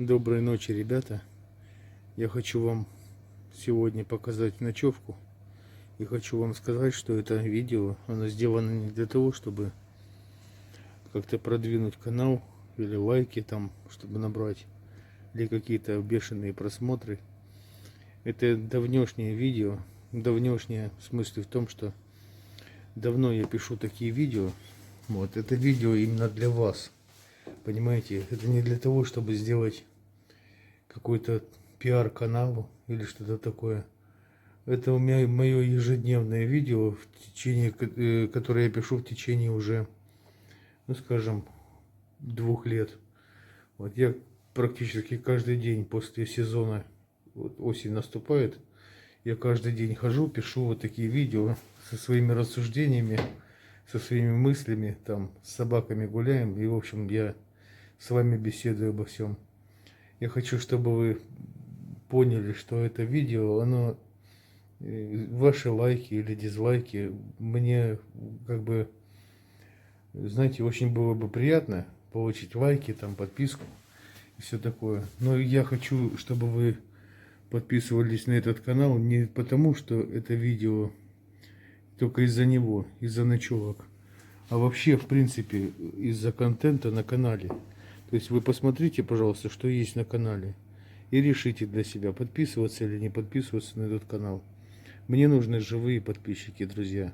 Доброй ночи, ребята. Я хочу вам сегодня показать ночевку. И хочу вам сказать, что это видео, оно сделано не для того, чтобы как-то продвинуть канал или лайки там, чтобы набрать, или какие-то бешеные просмотры. Это давнешнее видео. Давнешнее в смысле в том, что давно я пишу такие видео. Вот, это видео именно для вас. Понимаете, это не для того, чтобы сделать какой-то пиар каналу или что-то такое. Это у меня мое ежедневное видео, которое я пишу в течение уже, ну скажем, 2 лет. Вот я практически каждый день после сезона, вот осень наступает, я каждый день хожу, пишу вот такие видео со своими рассуждениями, со своими мыслями, там с собаками гуляем, и в общем я с вами беседую обо всем. Я хочу, чтобы вы поняли, что это видео, оно, ваши лайки или дизлайки, мне как бы, знаете, очень было бы приятно получить лайки, там, подписку и все такое. Но я хочу, чтобы вы подписывались на этот канал не потому, что это видео только из-за него, из-за ночевок, а вообще, в принципе, из-за контента на канале. То есть вы посмотрите, пожалуйста, что есть на канале, и решите для себя, подписываться или не подписываться на этот канал. Мне нужны живые подписчики, друзья.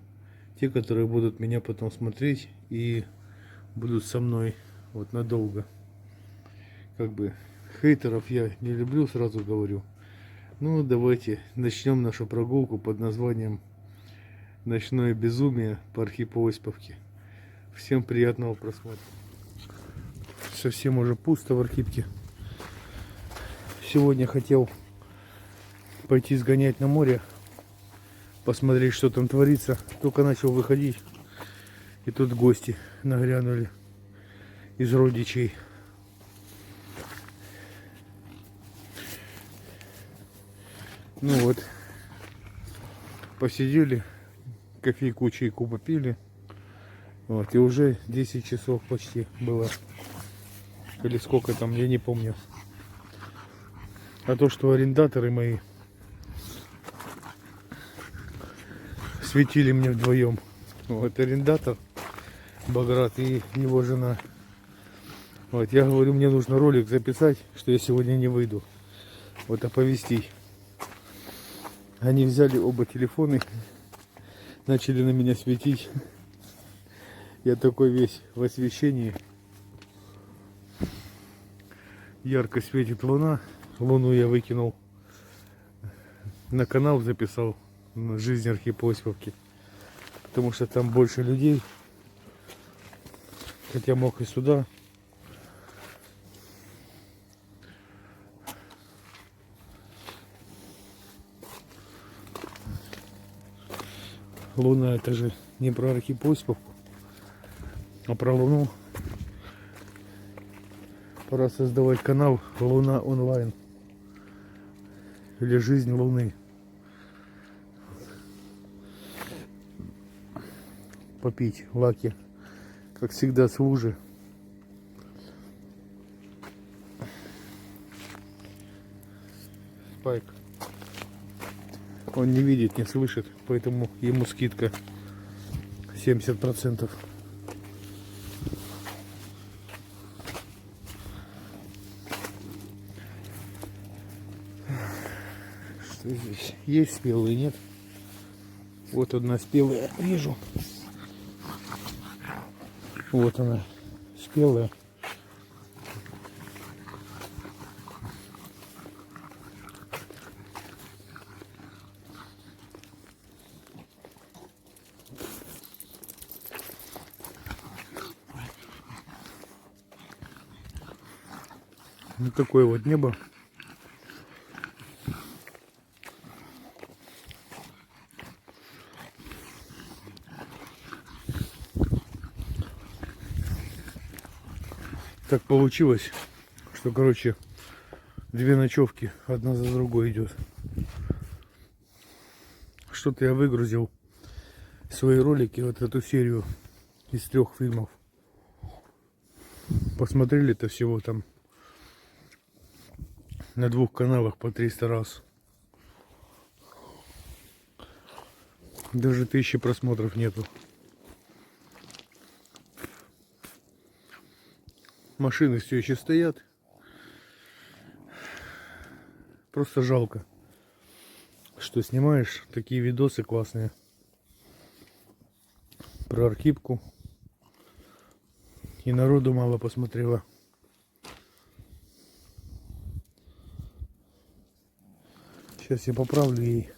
Те, которые будут меня потом смотреть и будут со мной вот надолго. Как бы хейтеров я не люблю, сразу говорю. Ну, давайте начнем нашу прогулку под названием «Ночное безумие» по Архипо-Осиповке. Всем приятного просмотра. Совсем уже пусто в Архипке. Сегодня хотел пойти сгонять на море, посмотреть, что там творится. Только начал выходить, и тут гости нагрянули из родичей. Ну вот, посидели, кофейку, чайку попили. Вот, и уже 10 часов почти было. Или сколько там, я не помню. А то, что арендаторы мои светили мне вдвоем. Вот арендатор Баграт и его жена. Вот я говорю, мне нужно ролик записать, что я сегодня не выйду. Вот оповестить. Они взяли оба телефоны, начали на меня светить. Я такой весь в освещении. Ярко светит луна. Луну я выкинул на канал, записал «Жизнь Архипо-Осиповки», потому что там больше людей. Хотя мог и сюда. Луна — это же не про Архипо-Осиповку, а про Луну. Пора создавать канал «Луна онлайн» или «Жизнь Луны». Попить лаки, как всегда, с лужи. Спайк. Он не видит, не слышит, поэтому ему скидка 70%. Что здесь? Есть спелые, нет? Вот одна спелая, вижу. Вот она, спелая. Вот такое вот небо. Так получилось, что, короче, 2 ночевки одна за другой идет. Что-то я выгрузил свои ролики, вот эту серию из 3 фильмов. Посмотрели-то всего там на 2 каналах по 300 раз. Даже 1000 просмотров нету. Машины все еще стоят. Просто жалко, что снимаешь такие видосы классные про Архипку, и народу мало посмотрело. Сейчас я поправлю ей.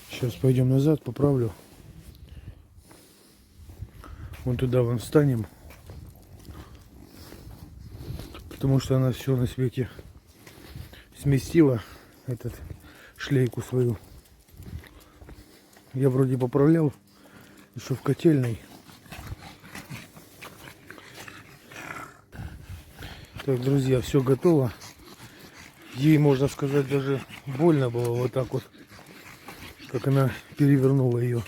Сейчас пойдем назад, поправлю. Вон туда вон встанем. Потому что она все на свете сместила, этот шлейку свою. Я вроде поправлял еще в котельной. Так, друзья, все готово. Ей, можно сказать, даже больно было вот так вот, как она перевернула ее,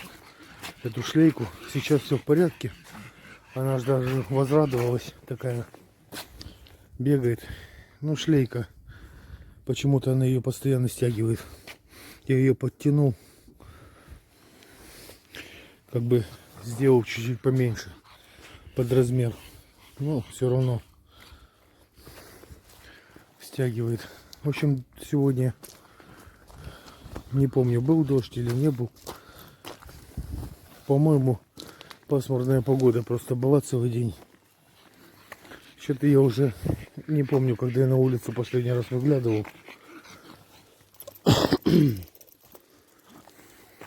эту шлейку. Сейчас все в порядке. Она же даже возрадовалась, такая бегает. Ну, шлейка, почему-то она ее постоянно стягивает. Я ее подтянул, как бы сделал чуть-чуть поменьше под размер. Но все равно стягивает. В общем, сегодня не помню, был дождь или не был. По-моему, пасмурная погода просто была целый день. Что-то я уже не помню, когда я на улицу последний раз выглядывал.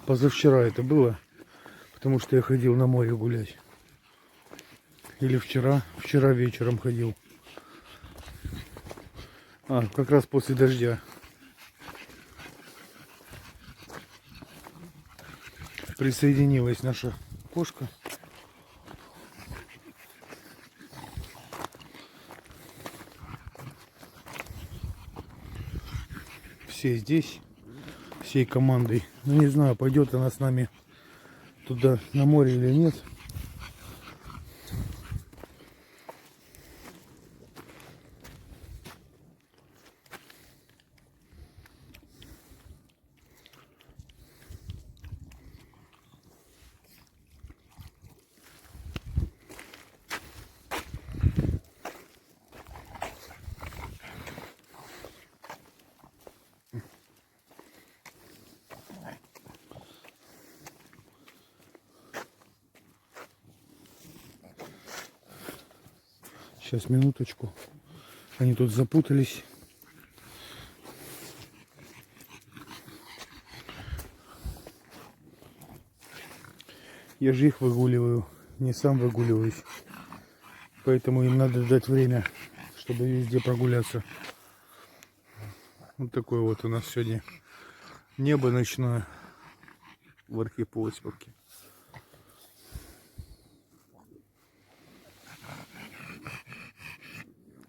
Позавчера это было, потому что я ходил на море гулять. Или вчера вечером ходил. Как раз после дождя. Присоединилась наша кошка. Все здесь, всей командой. Ну, не знаю, пойдет она с нами туда на море или нет. Сейчас, минуточку. Они тут запутались. Я же их выгуливаю, не сам выгуливаюсь. Поэтому им надо дать время, чтобы везде прогуляться. Вот такое вот у нас сегодня небо ночное в Архипоцьке.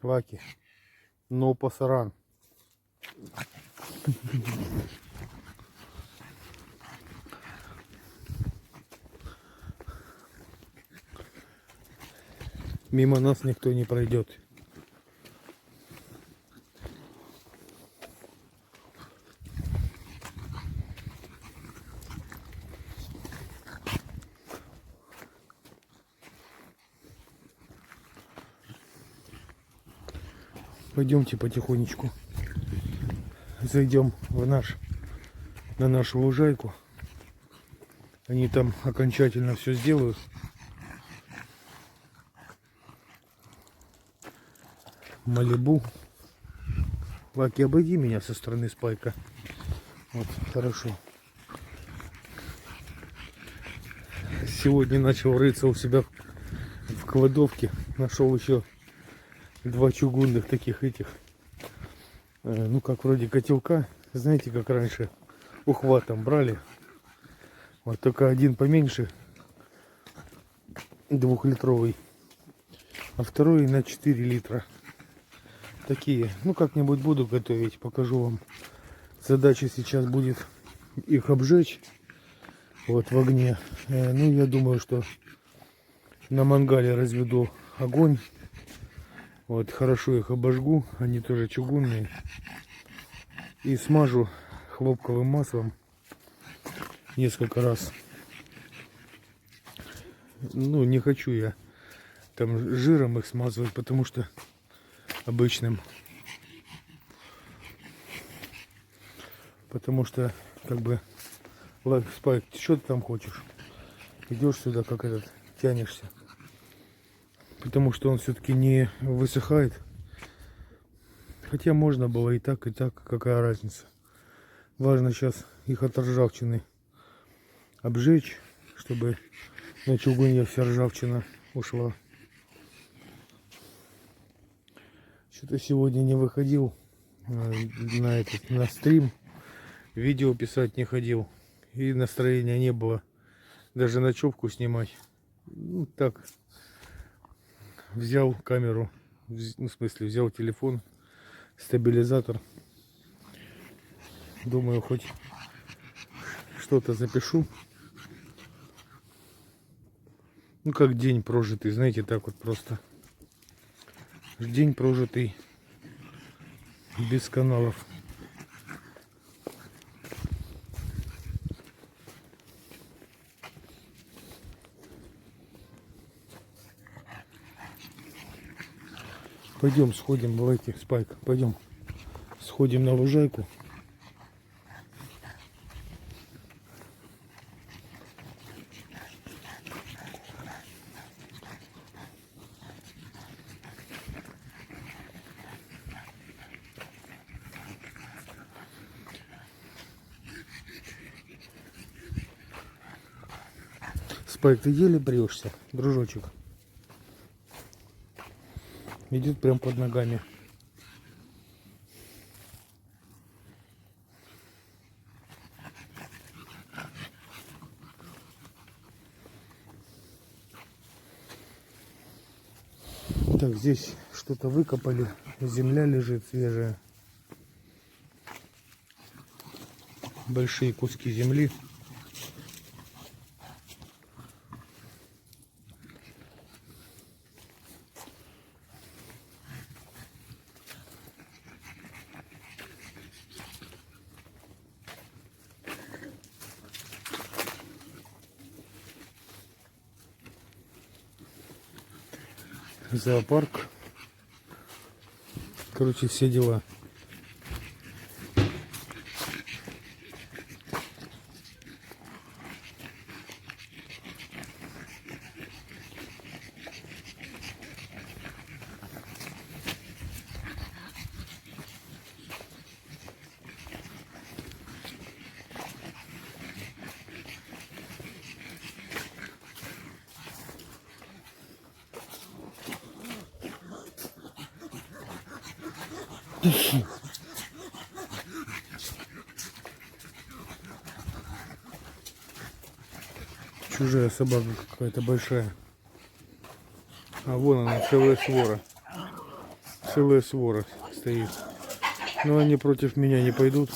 Лаки. Но пасаран. Мимо нас никто не пройдет. Пойдемте потихонечку зайдем на нашу лужайку. Они там окончательно все сделают. Малибу. Лаки, обойди меня со стороны спайка. Вот, хорошо. Сегодня начал рыться у себя в кладовке. Нашел еще 2 чугунных таких этих. Ну, как вроде котелка. Знаете, как раньше ухватом брали. Вот только один поменьше. 2-литровый. А второй на 4 литра. Такие. Ну, как-нибудь буду готовить. Покажу вам. Задача сейчас будет их обжечь. Вот в огне. Ну, я думаю, что На мангале разведу огонь. Вот, хорошо их обожгу, они тоже чугунные. И смажу хлопковым маслом несколько раз. Ну, не хочу я там жиром их смазывать, потому что обычным. Потому что, как бы, Спайк, что ты там хочешь? Идешь сюда, как этот, тянешься. Потому что он все-таки не высыхает. Хотя можно было и так, какая разница. Важно сейчас их от ржавчины обжечь, чтобы на чугуне вся ржавчина ушла. Что-то сегодня не выходил на стрим. Видео писать не ходил. И настроения не было. Даже ночевку снимать. Ну так. Взял камеру. Ну, в смысле, взял телефон. Стабилизатор. Думаю, хоть что-то запишу. Ну, как день прожитый, знаете, так вот просто. День прожитый без каналов. Пойдем сходим, давайте, Спайк, пойдем. Сходим на лужайку. Спайк, ты еле брешься, дружочек. Идет прям под ногами. Так, здесь что-то выкопали. Земля лежит свежая. Большие куски земли. Зоопарк. Короче, все дела. Чужая собака какая-то большая. А вон она, целая свора. Целая свора стоит. Но они против меня не пойдут.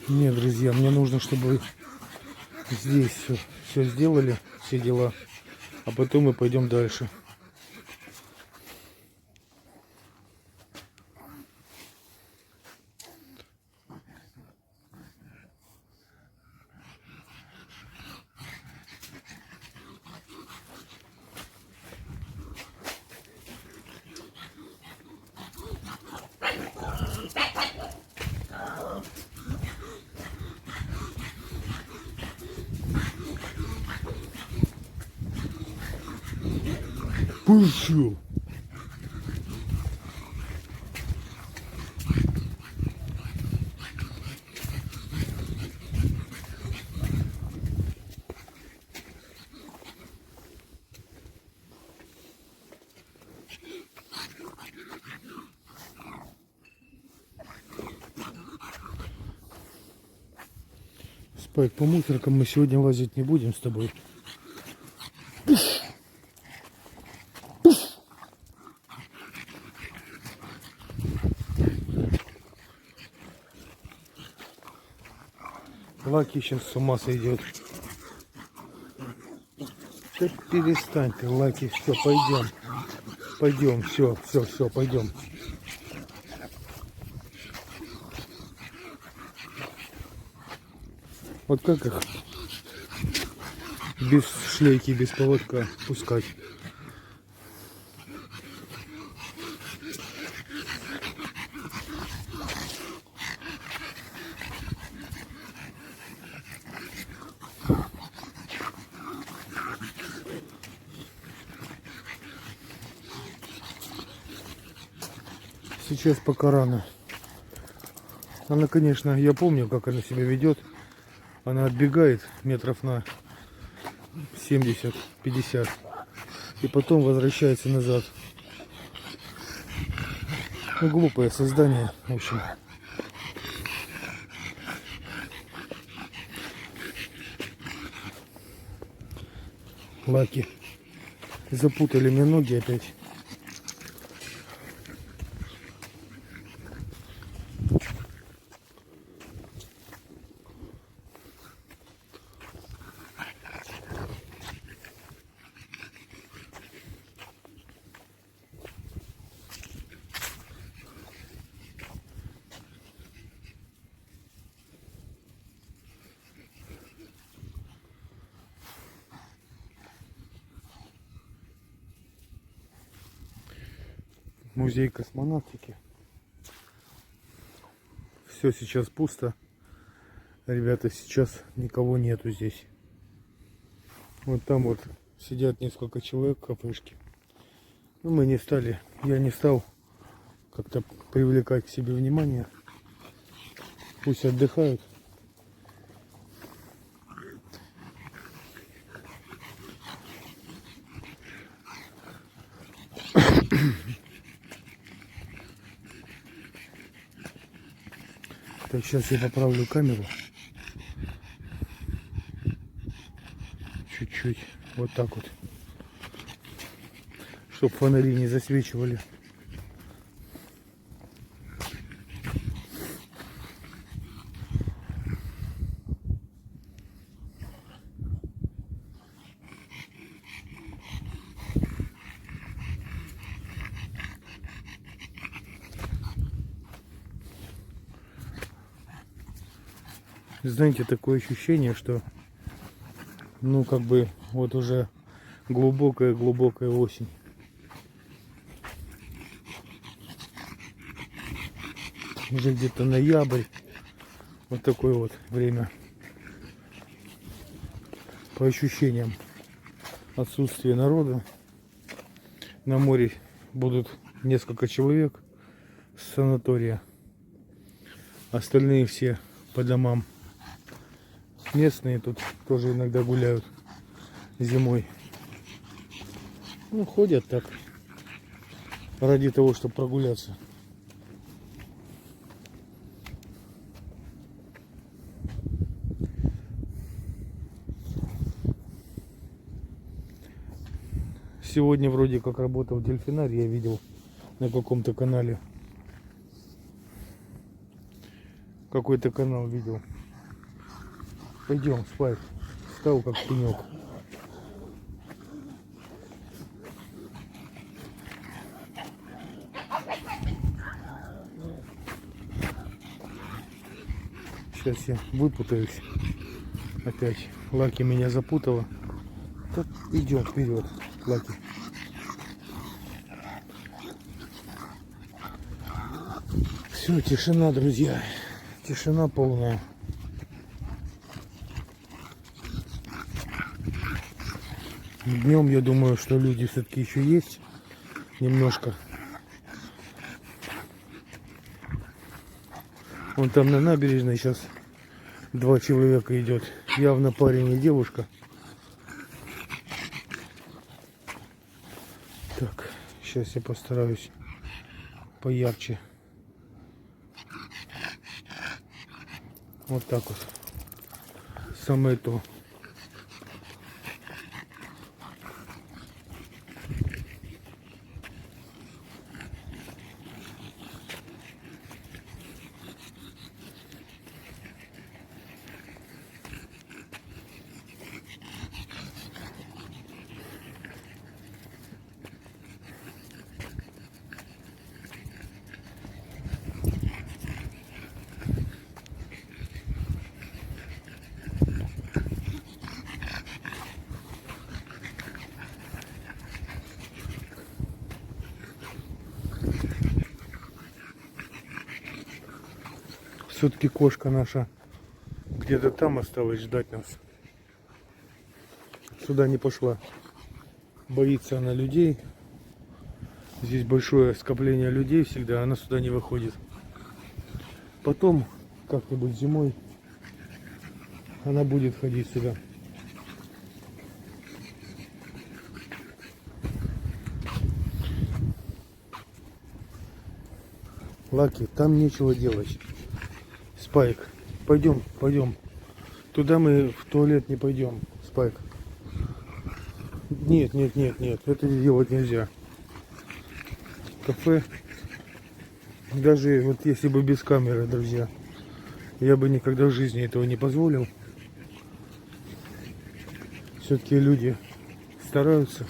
Нет, друзья, мне нужно, чтобы вы здесь все сделали, все дела, а потом мы пойдем дальше. Пошел. Спайк, по мусоркам мы сегодня лазить не будем с тобой. Лаки сейчас с ума сойдет. Да перестань ты, Лаки, все, пойдем. Пойдем, все, пойдем. Вот как их без шлейки, без поводка пускать? Сейчас пока рано. Она, конечно, я помню, как она себя ведет. Она отбегает метров на 70-50 и потом возвращается назад. Ну, глупое создание, в общем. Лаки. Запутали мне ноги опять. Музей космонавтики. Все сейчас пусто. Ребята, сейчас никого нету здесь. Вот там вот сидят несколько человек в кафешке. Но мы не стали, я не стал как-то привлекать к себе внимание. Пусть отдыхают. Так, сейчас я поправлю камеру. Чуть-чуть. Вот так вот. Чтоб фонари не засвечивали. Знаете, такое ощущение, что ну как бы вот уже глубокая осень. Уже где-то ноябрь. Вот такое вот время. По ощущениям отсутствие народа. На море будут несколько человек с санатория. Остальные все по домам. Местные тут тоже иногда гуляют зимой. Ну, ходят так. Ради того, чтобы прогуляться. Сегодня вроде как работал дельфинарий, я видел на каком-то канале. Какой-то канал видел. Пойдем, Спайк. Стал как пенек. Сейчас я выпутаюсь. Опять. Лаки меня запутала. Так, идем вперед, Лаки. Все, тишина, друзья. Тишина полная. Днем я думаю, что люди все-таки еще есть немножко. Вон там на набережной сейчас 2 человека идет. Явно парень и девушка. Так, сейчас я постараюсь поярче. Вот так вот самое то. Все-таки кошка наша где-то там осталась ждать нас. Сюда не пошла. Боится она людей. Здесь большое скопление людей всегда, она сюда не выходит. Потом, как-нибудь зимой, она будет ходить сюда. Лаки, там нечего делать. Спайк, пойдем, пойдем. Туда мы в туалет не пойдем, Спайк. Нет, нет, нет, нет, это делать нельзя. Кафе, даже вот если бы без камеры, друзья, я бы никогда в жизни этого не позволил. Все-таки люди стараются.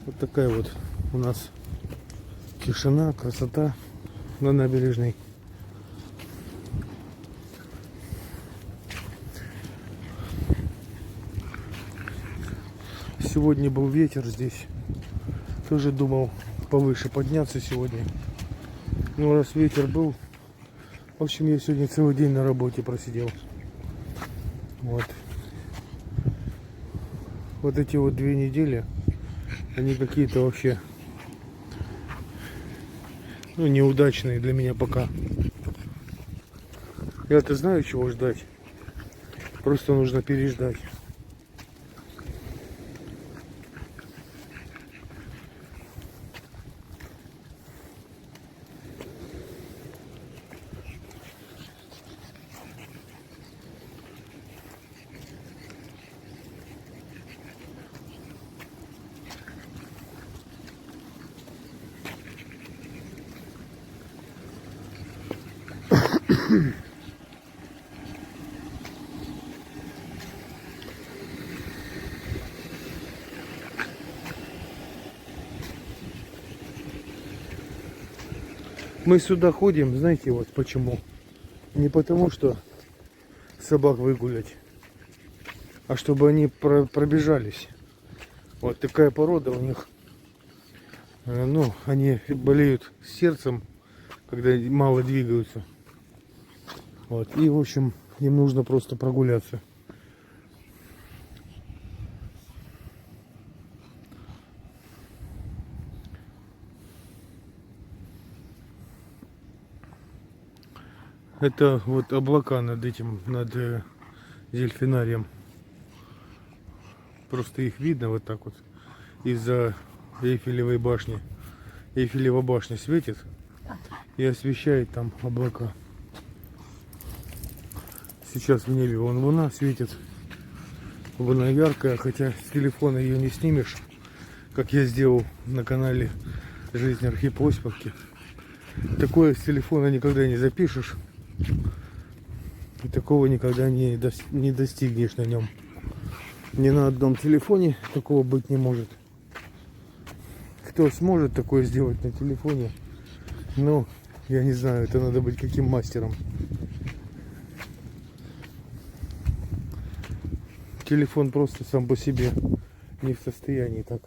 Вот такая вот у нас тишина, красота на набережной. Сегодня был ветер здесь. Тоже думал повыше подняться сегодня. Но раз ветер был, в общем, я сегодня целый день на работе просидел. Вот. Вот эти вот 2 недели, они какие-то вообще, ну, неудачные для меня пока. Я-то знаю, чего ждать. Просто нужно переждать. Мы сюда ходим, знаете, вот почему? Не потому, что собак выгулять, а чтобы они пробежались. Вот такая порода у них. Ну, они болеют сердцем, когда мало двигаются. Вот. И, в общем, им нужно просто прогуляться. Это вот облака над этим, над дельфинарием. Просто их видно вот так вот из-за Эйфелевой башни. Эйфелева башня светит и освещает там облака. Сейчас в небе вон луна светит. Луна яркая, хотя с телефона ее не снимешь, как я сделал на канале Жизнь Архипосповки. Такое с телефона никогда не запишешь. И такого никогда не достигнешь на нем. Ни на одном телефоне такого быть не может. Кто сможет такое сделать на телефоне, ну, я не знаю, это надо быть каким мастером. Телефон просто сам по себе не в состоянии так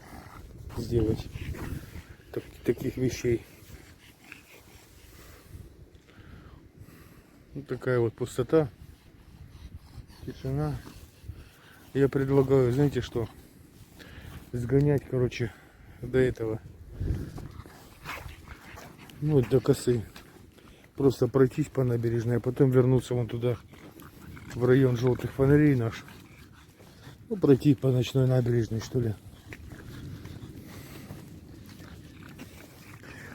сделать таких вещей. Вот такая вот пустота, тишина. Я предлагаю, знаете что, сгонять, короче, до этого, ну, до косы. Просто пройтись по набережной, а потом вернуться вон туда, в район желтых фонарей наш. Ну, пройти по ночной набережной, что ли.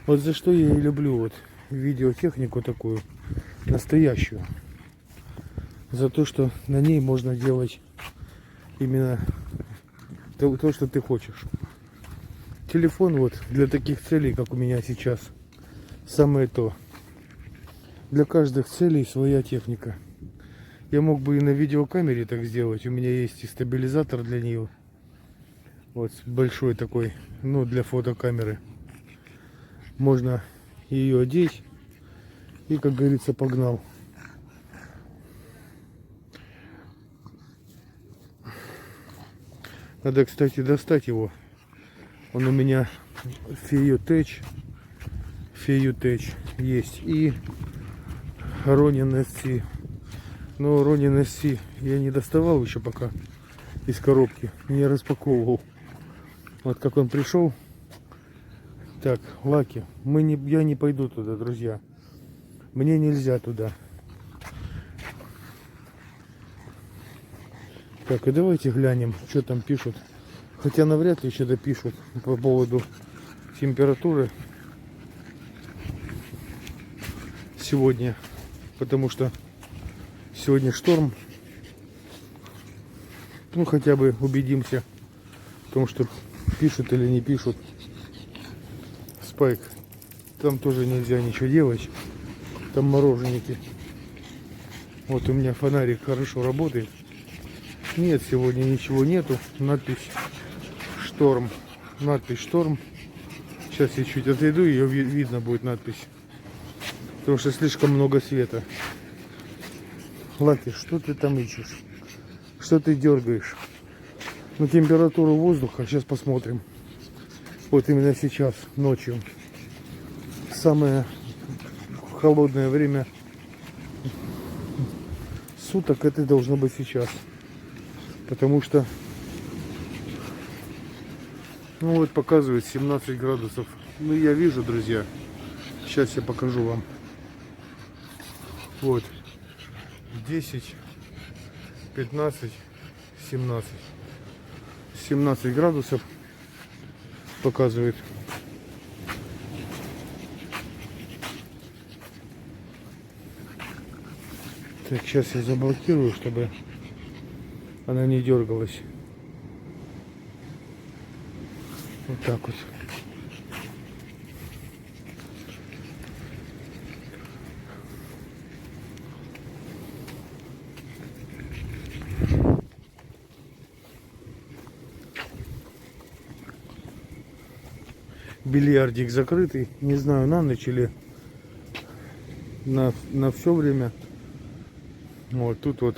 Вот за что я и люблю вот видеотехнику такую, настоящую. За то, что на ней можно делать именно то, что ты хочешь. Телефон вот для таких целей, как у меня сейчас, самое то. Для каждых целей своя техника. Я мог бы и на видеокамере так сделать. У меня есть и стабилизатор для нее. Вот большой такой, ну, для фотокамеры. Можно ее одеть и, как говорится, погнал. Надо, кстати, достать его. Он у меня Feiutech есть и Ronin SC. Но Ronin SC я не доставал еще пока из коробки, не распаковывал. Вот как он пришел. Так, Лаки, я не пойду туда, друзья. Мне нельзя туда. Так, и давайте глянем, что там пишут. Хотя навряд ли что-то пишут по поводу температуры сегодня. Потому что сегодня шторм. Ну, хотя бы убедимся в том, что пишут или не пишут. Спайк. Там тоже нельзя ничего делать. Там мороженники. Вот у меня фонарик хорошо работает. Нет, сегодня ничего нету. Надпись шторм. Надпись шторм. Сейчас я чуть отойду, ее видно будет надпись. Потому что слишком много света. Лаки, что ты там ищешь? Что ты дергаешь? Ну, температуру воздуха сейчас посмотрим. Вот именно сейчас, ночью. Самое холодное время суток это должно быть сейчас. Потому что, ну вот показывает 17 градусов. Ну я вижу, друзья. Сейчас я покажу вам. Вот. 10, 15, 17. 17 градусов показывает. Так, сейчас я заблокирую, чтобы она не дергалась. Вот так вот. Бильярдик закрытый. Не знаю, на ночь или на все время. Вот тут вот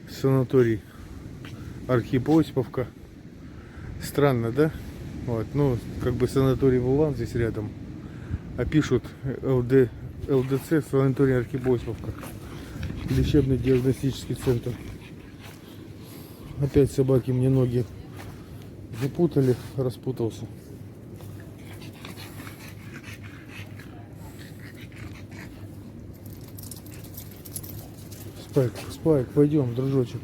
санаторий Архипосповка. Странно, да? Вот, ну, как бы санаторий Вулан здесь рядом. А пишут ЛДЦ санаторий Архипосповка. Лечебно-диагностический центр. Опять собаки мне ноги запутали, распутался. Спайк, пойдем, дружочек.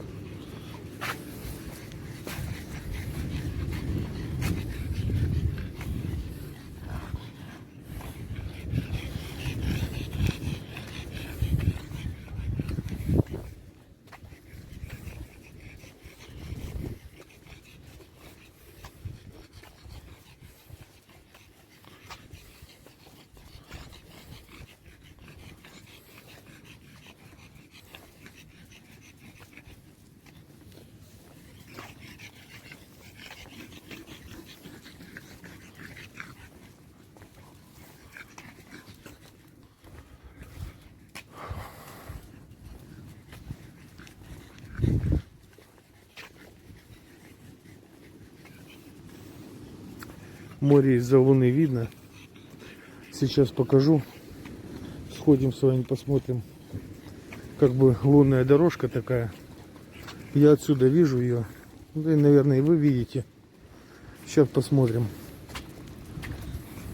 Море из-за луны видно. Сейчас покажу. Сходим с вами, посмотрим. Как бы лунная дорожка такая. Я отсюда вижу ее. Да, наверное, и вы видите. Сейчас посмотрим.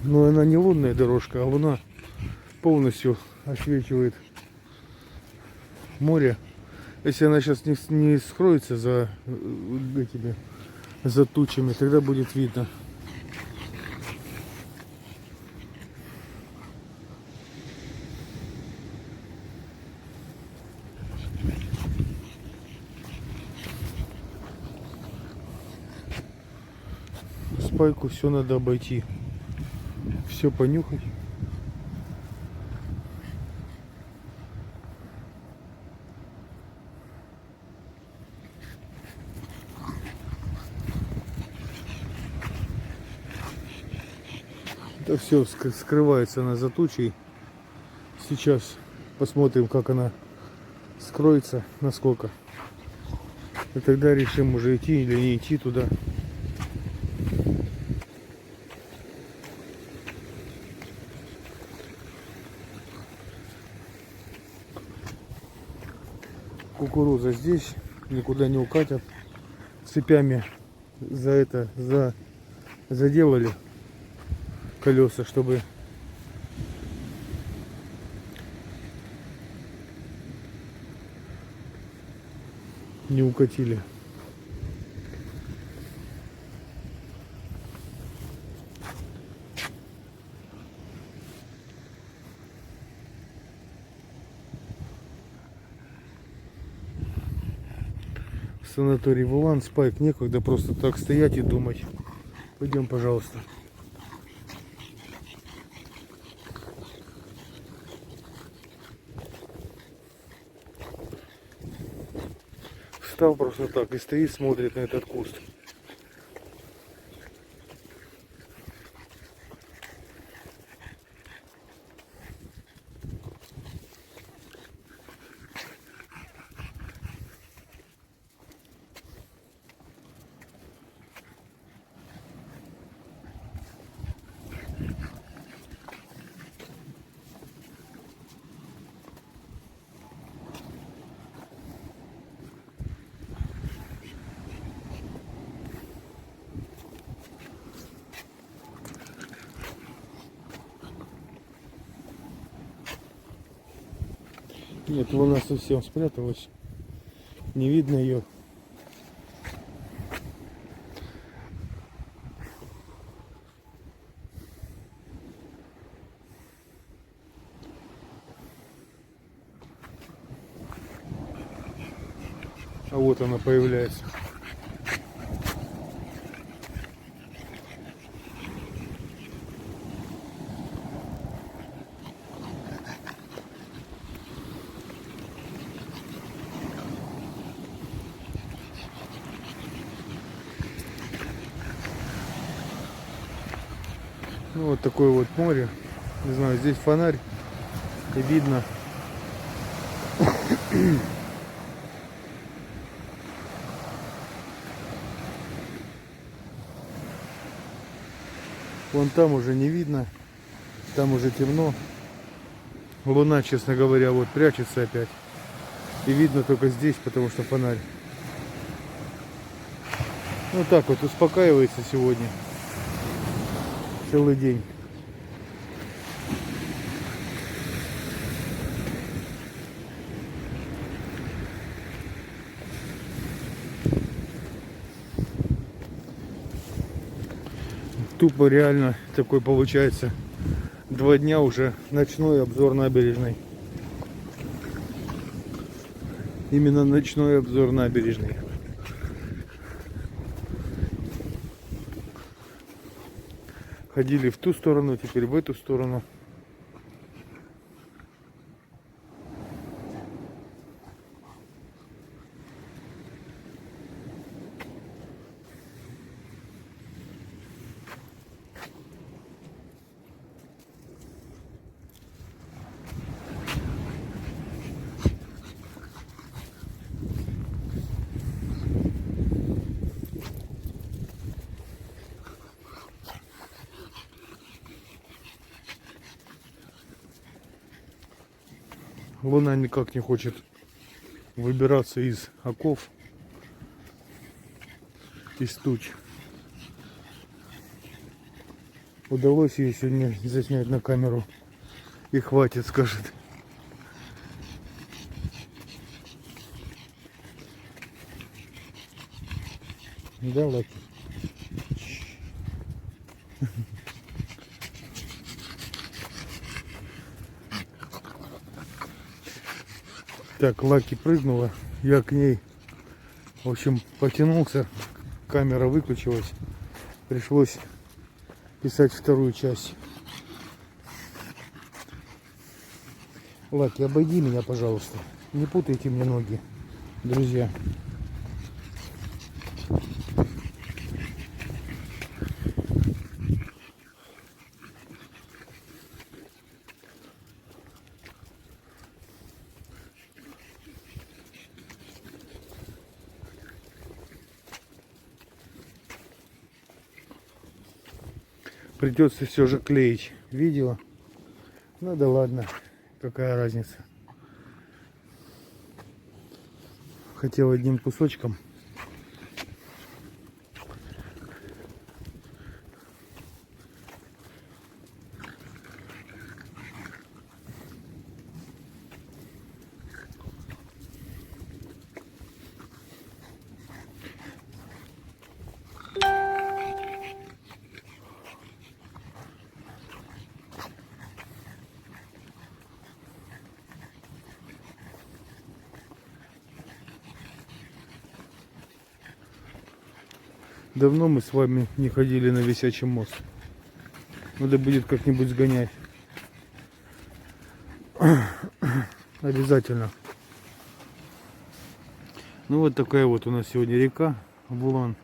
Но она не лунная дорожка, а луна полностью освечивает море. Если она сейчас не скроется за этими, за тучами, тогда будет видно. Спайку все надо обойти, все понюхать. Это все скрывается она за тучей. Сейчас посмотрим, как она скроется, насколько. И тогда решим, уже идти или не идти туда. Кукуруза здесь, никуда не укатят. Цепями заделали колеса, чтобы не укатили. Санаторий Вулан, Спайк, некогда просто так стоять и думать. Пойдем, пожалуйста. Встал просто так и стоит, смотрит на этот куст. Нет, волна совсем спряталась. Не видно ее. А вот она появляется. Ну, вот такое вот море. Не знаю, здесь фонарь и видно. Вон там уже не видно. Там уже темно. Луна, честно говоря, вот прячется опять. И видно только здесь, потому что фонарь. Ну так вот успокаивается сегодня. Целый день. Тупо реально такой получается. 2 дня уже ночной обзор набережной. Именно ночной обзор набережной. Ходили в ту сторону, теперь в эту сторону. Луна никак не хочет выбираться из оков, из туч. Удалось ее сегодня заснять на камеру. И хватит, скажет. Да, Лаки? Так, Лаки прыгнула, я к ней, в общем, потянулся, камера выключилась, пришлось писать вторую часть. Лаки, обойди меня, пожалуйста, не путайте мне ноги, друзья. Придется все же клеить видео. Ну да ладно, какая разница. Хотел одним кусочком. Давно мы с вами не ходили на висячий мост. Надо будет как-нибудь сгонять. Обязательно. Ну вот такая вот у нас сегодня река Булан.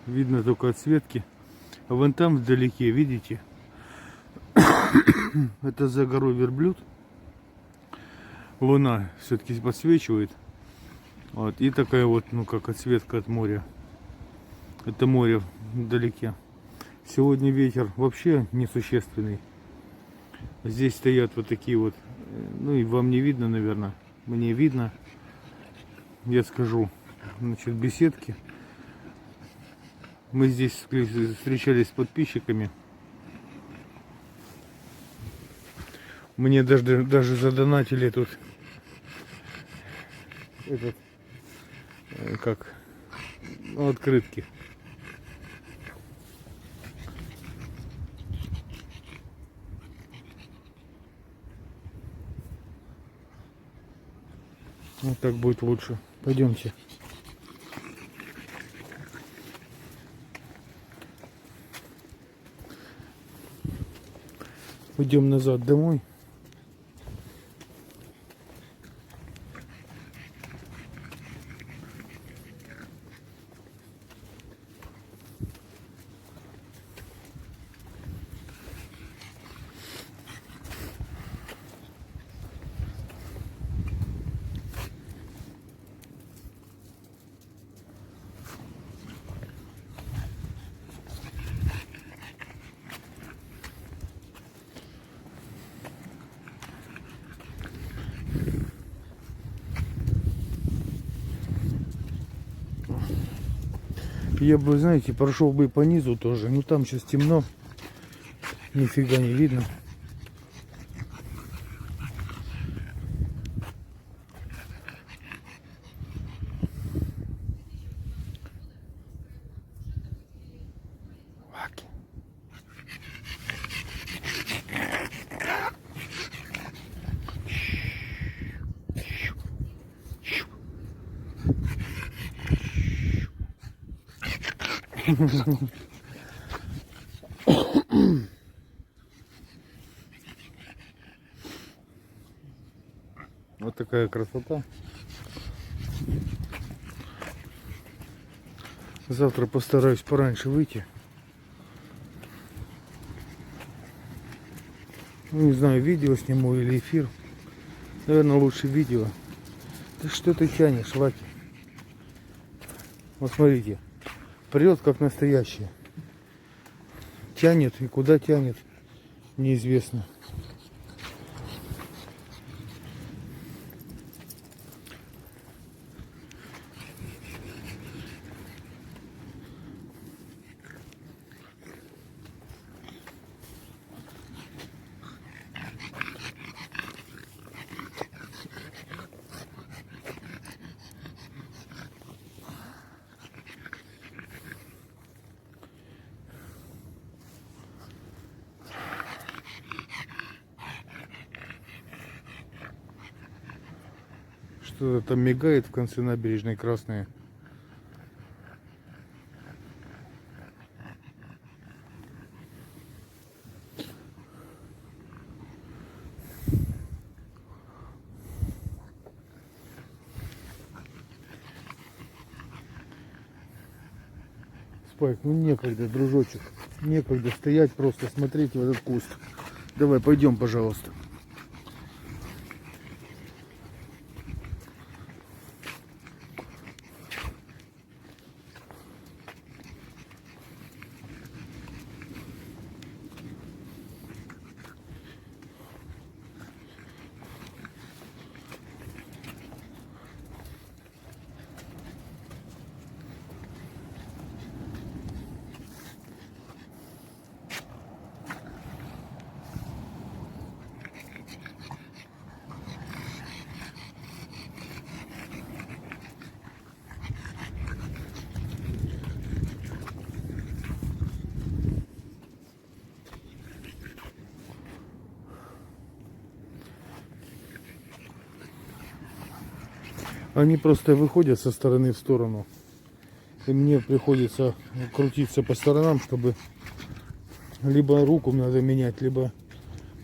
Видно только отсветки. А вон там вдалеке, видите? Это за горой Верблюд. Луна все-таки подсвечивает. Вот. И такая вот, ну как отсветка от моря. Это море вдалеке. Сегодня ветер вообще несущественный. Здесь стоят вот такие вот, ну и вам не видно, наверное, мне видно. Я скажу, значит, беседки. Мы здесь встречались с подписчиками. Мне даже задонатили тут этот, как, ну, открытки. Вот так будет лучше. Пойдемте. Пойдем назад домой. Я бы, знаете, прошел бы по низу тоже. Но там сейчас темно. Нифига не видно. Вот такая красота. Завтра постараюсь пораньше выйти. Ну, не знаю, видео сниму или эфир. Наверное, лучше видео. Да что ты тянешь, Лаки? Вот смотрите. Прет как настоящий. Тянет, и куда тянет, неизвестно. Что-то там мигает в конце набережной красное. Спайк, ну некогда, дружочек. Некогда стоять, просто смотреть в этот куст. Давай, пойдем, пожалуйста. Они просто выходят со стороны в сторону. И мне приходится крутиться по сторонам, чтобы либо руку надо менять, либо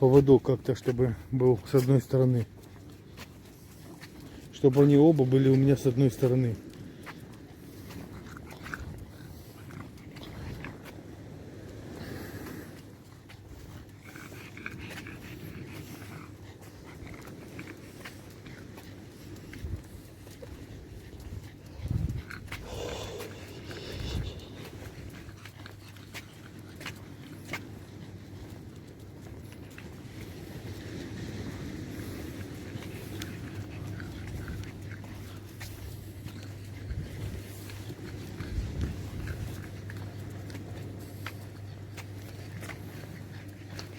поводок как-то, чтобы был с одной стороны. Чтобы они оба были у меня с одной стороны.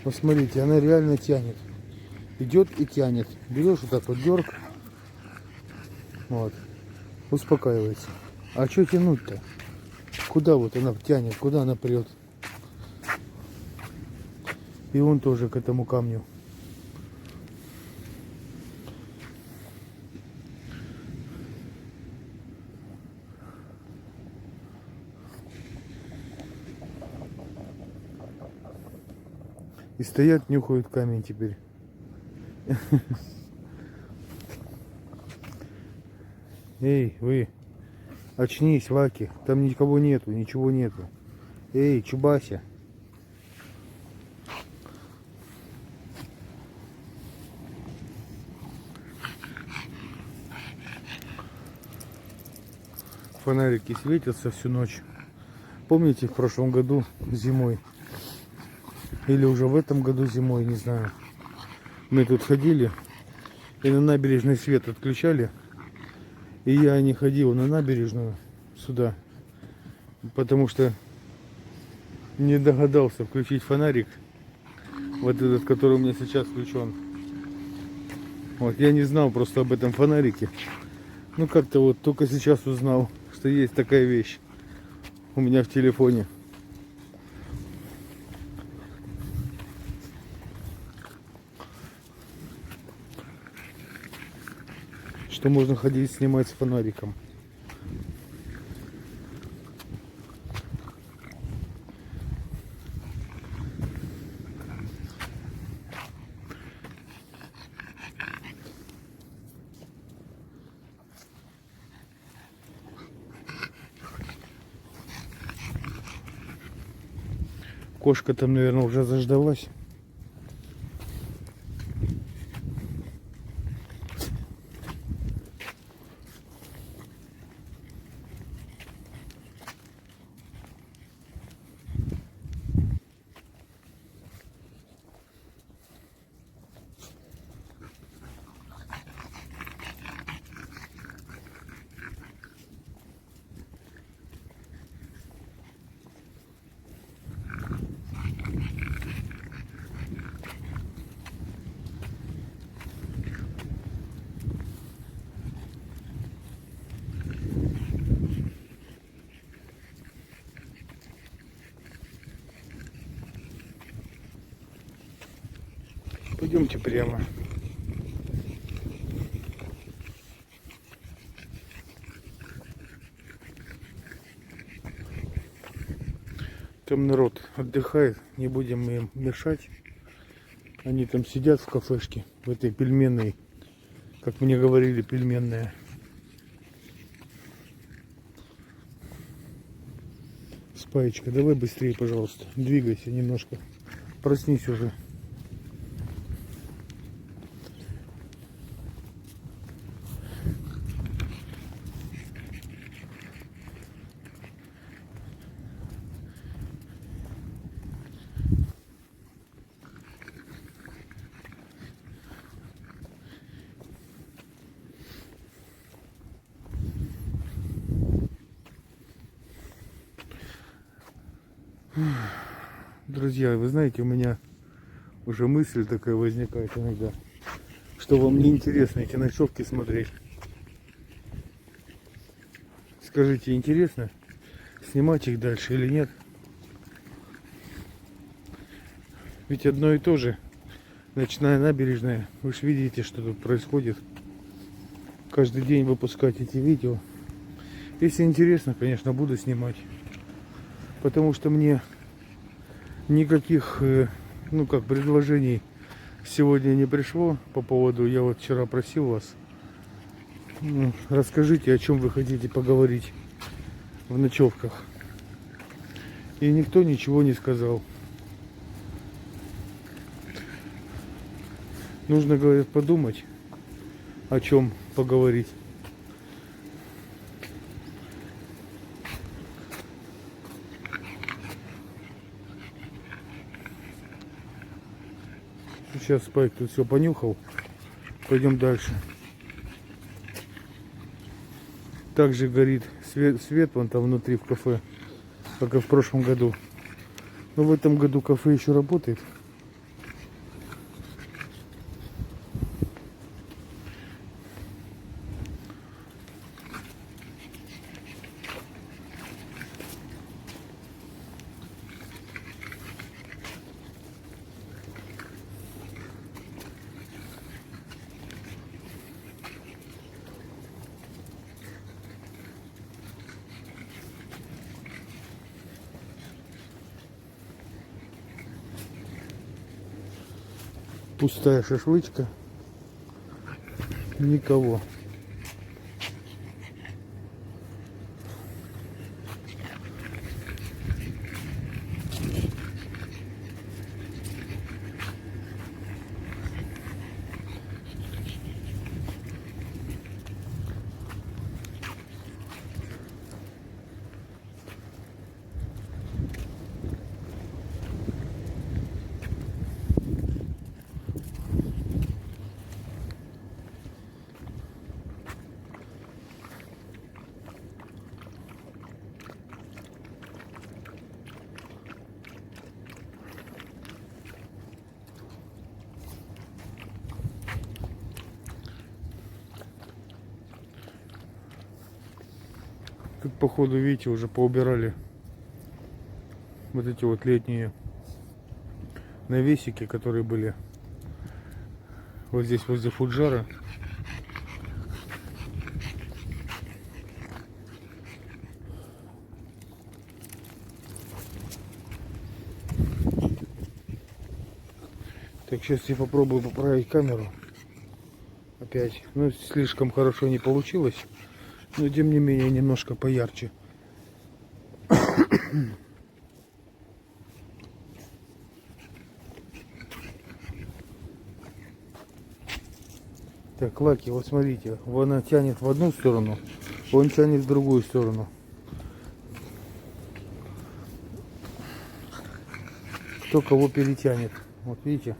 Посмотрите, она реально тянет. Идет и тянет. Берешь вот так вот дерг. Вот. Успокаивается. А что тянуть-то? Куда вот она тянет? Куда она прет? И он тоже к этому камню. И стоят, нюхают камень теперь. Эй, вы, очнись, Ваки. Там никого нету, ничего нету. Эй, Чубася. Фонарики светятся всю ночь. Помните, в прошлом году зимой? Или уже в этом году зимой, не знаю. Мы тут ходили и на набережный свет отключали. И я не ходил на набережную сюда, потому что не догадался включить фонарик. Вот этот, который у меня сейчас включен. Вот, я не знал просто об этом фонарике. Ну как-то вот только сейчас узнал, что есть такая вещь у меня в телефоне. Что можно ходить снимать с фонариком. Кошка там, наверное, уже заждалась. Пойдемте прямо. Там народ отдыхает, не будем им мешать. Они там сидят в кафешке, в этой пельменной, как мне говорили, пельменная. Спаечка, давай быстрее, пожалуйста. Двигайся немножко. Проснись уже. Друзья, вы знаете, у меня уже мысль такая возникает иногда, что вам не интересно эти ночевки смотреть. Скажите, интересно снимать их дальше или нет? Ведь одно и то же. Ночная набережная. Вы же видите, что тут происходит. Каждый день выпускать эти видео. Если интересно, конечно, буду снимать. Потому что мне никаких, ну как, предложений сегодня не пришло по поводу. Я вот вчера просил вас, расскажите, о чем вы хотите поговорить в ночевках. И никто ничего не сказал. Нужно, говорят, подумать, о чем поговорить. Сейчас Спайк тут все понюхал. Пойдем дальше. Также горит свет вон там внутри в кафе, как и в прошлом году. Но в этом году кафе еще работает. Пустая шашлычка. Никого. Тут, походу, видите, уже поубирали вот эти вот летние навесики, которые были вот здесь возле Фуджара. Так, сейчас я попробую поправить камеру опять. Ну, слишком хорошо не получилось, но тем не менее немножко поярче. Так, Лаки, вот смотрите, она тянет в одну сторону, он тянет в другую сторону. Кто кого перетянет. Вот видите.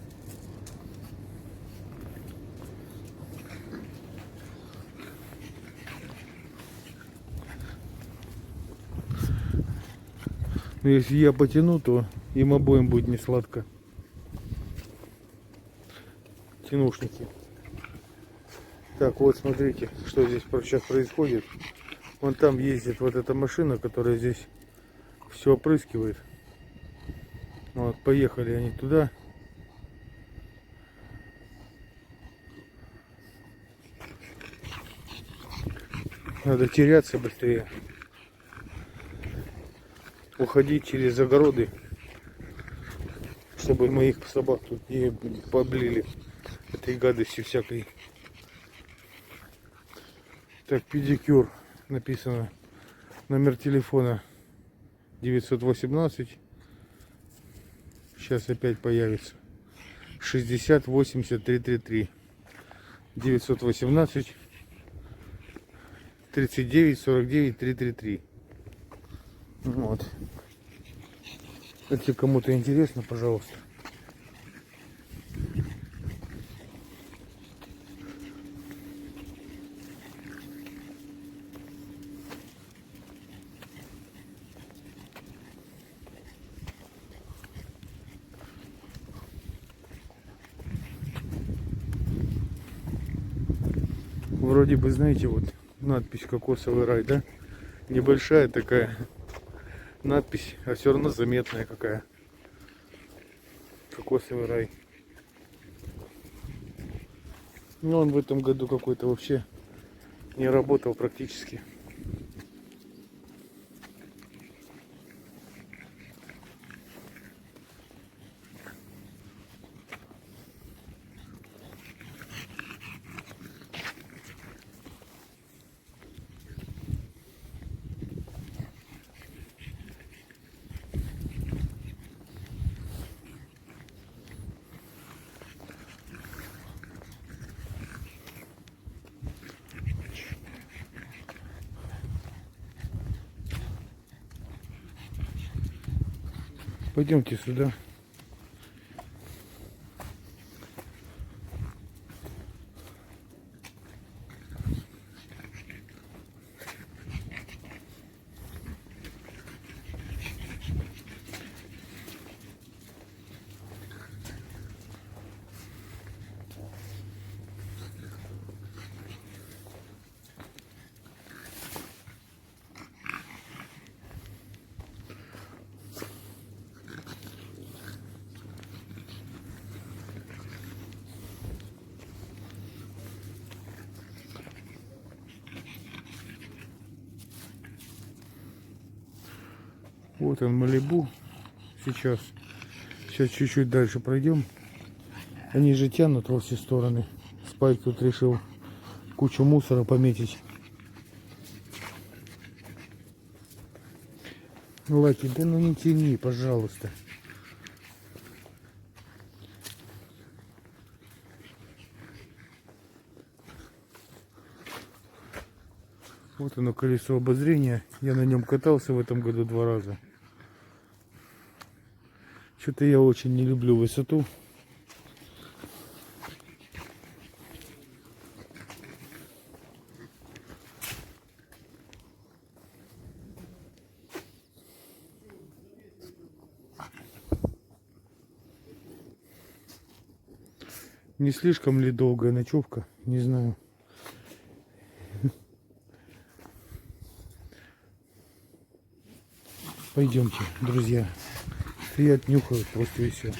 Но если я потяну, то им обоим будет не сладко. Тянушники. Так, вот смотрите, что здесь сейчас происходит. Вон там ездит вот эта машина, которая здесь все опрыскивает. Вот, поехали они туда. Надо теряться быстрее. уходить через огороды, чтобы моих собак тут не поблили этой гадостью всякой. Так, педикюр написано. Номер телефона 918. Сейчас опять появится. 60 80 333. 918 39 49 333. Вот. Если кому-то интересно, пожалуйста. Вроде бы, знаете, вот надпись «Кокосовый рай», да? Небольшая такая надпись, а все равно заметная какая. Кокосовый рай. Но он в этом году какой-то вообще не работал практически. Пойдемте сюда. Вот он, Малибу. Сейчас чуть-чуть дальше пройдем. Они же тянут во все стороны. Спайк тут решил кучу мусора пометить. Лаки, да ну не тяни, пожалуйста. Вот оно, колесо обозрения. Я на нем катался в этом году 2 раза. Что-то я очень не люблю высоту. Не слишком ли долгая ночевка? Не знаю. Пойдемте, друзья. Стоят, нюхают просто и все.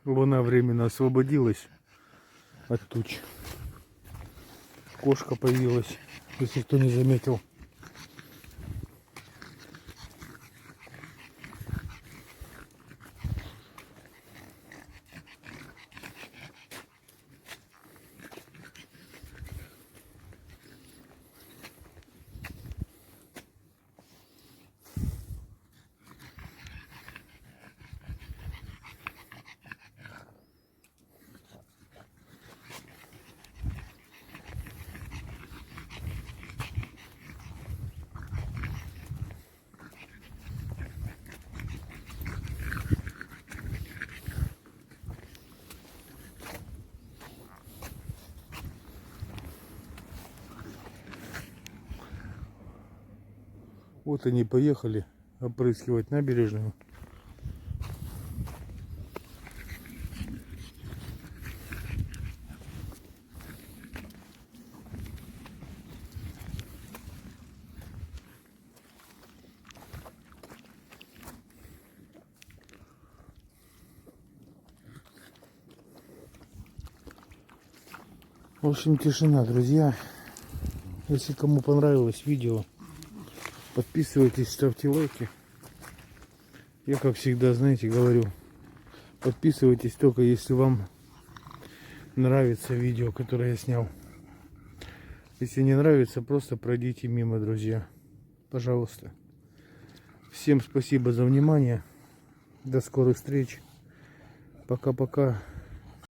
Луна временно освободилась от туч. Кошка появилась, если кто не заметил. Вот они поехали опрыскивать набережную. В общем, тишина, друзья. Если кому понравилось видео, подписывайтесь, ставьте лайки. Я, как всегда, знаете, говорю, подписывайтесь только если вам нравится видео, которое я снял. Если не нравится, просто пройдите мимо, друзья. Пожалуйста. Всем спасибо за внимание. До скорых встреч. Пока-пока.